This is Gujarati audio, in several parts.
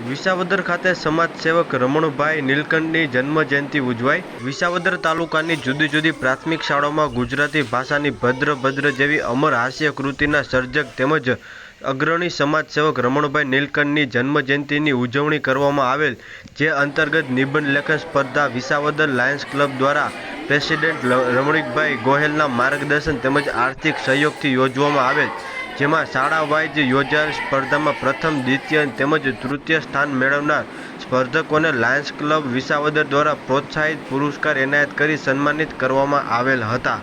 વિસાવદર ખાતે સમાજ સેવક રમણભાઈ નીલકંઠની જન્મજયંતિ ઉજવાઈ। વિસાવદર તાલુકાની જુદી જુદી પ્રાથમિક શાળાઓમાં ગુજરાતી ભાષાની ભદ્ર જેવી અમર હાસ્ય કૃતિના સર્જક તેમજ અગ્રણી સમાજ સેવક રમણભાઈ નીલકંઠની જન્મજયંતિની ઉજવણી કરવામાં આવેલ, જે અંતર્ગત નિબંધ લેખન સ્પર્ધા વિસાવદર લાયન્સ ક્લબ દ્વારા પ્રેસિડેન્ટ રમણીકભાઈ ગોહેલના માર્ગદર્શન તેમજ આર્થિક સહયોગથી યોજવામાં આવેલ, જેમાં શાળા વાઇઝ યોજાયેલ સ્પર્ધામાં પ્રથમ, દ્વિતીય તેમજ તૃતીય સ્થાન મેળવનાર સ્પર્ધકોને લાયન્સ ક્લબ વિસાવદર દ્વારા પ્રોત્સાહિત પુરસ્કાર એનાયત કરી સન્માનિત કરવામાં આવેલ હતા।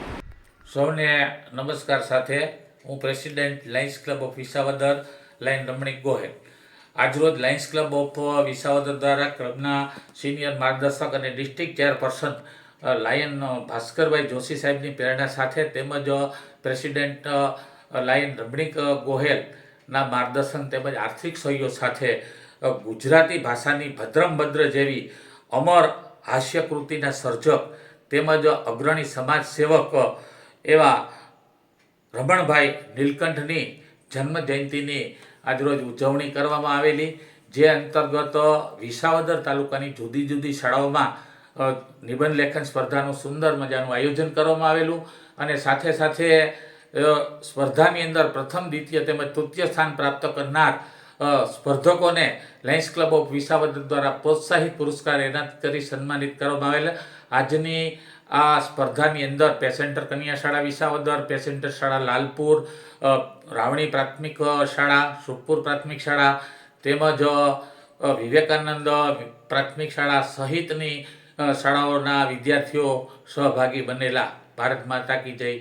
સૌને નમસ્કાર સાથે હું president lions club of Visavadar lion Ramnik Gohel આજરોજ લાયન્સ ક્લબ ઓફ વિસાવદર દ્વારા ક્લબના સિનિયર માર્ગદર્શક અને district chairperson lion Bhaskarbhai Joshi સાહેબની પ્રેરણા સાથે તેમજ પ્રેસિડેન્ટ લાયન રમણીક ગોહેલના માર્ગદર્શન તેમજ આર્થિક સહયોગ સાથે ગુજરાતી ભાષાની ભદ્ર જેવી અમર હાસ્યકૃતિના સર્જક તેમજ અગ્રણી સમાજ સેવક એવા રમણભાઈ નીલકંઠની જન્મજયંતિની આજરોજ ઉજવણી કરવામાં આવેલી, જે અંતર્ગત વિસાવદર તાલુકાની જુદી જુદી શાળાઓમાં નિબંધ લેખન સ્પર્ધાનું સુંદર મજાનું આયોજન કરવામાં આવેલું અને સાથે સ્પર્ધાની અંદર પ્રથમ, દ્વિતીય તેમજ તૃતીય સ્થાન પ્રાપ્ત કરનાર સ્પર્ધકોને લાયન્સ ક્લબ ઓફ વિસાવદર દ્વારા પ્રોત્સાહિત પુરસ્કાર એનાયત કરી સન્માનિત કરવામાં આવેલા। આજની આ સ્પર્ધાની અંદર પેસેન્ટર કન્યા શાળા વિસાવદર, પેસેન્ટર શાળા લાલપુર, રાવણી પ્રાથમિક શાળા, સુખપુર પ્રાથમિક શાળા તેમજ વિવેકાનંદ પ્રાથમિક શાળા સહિતની શાળાઓના વિદ્યાર્થીઓ સહભાગી બનેલા। ભારત માતા કી જય।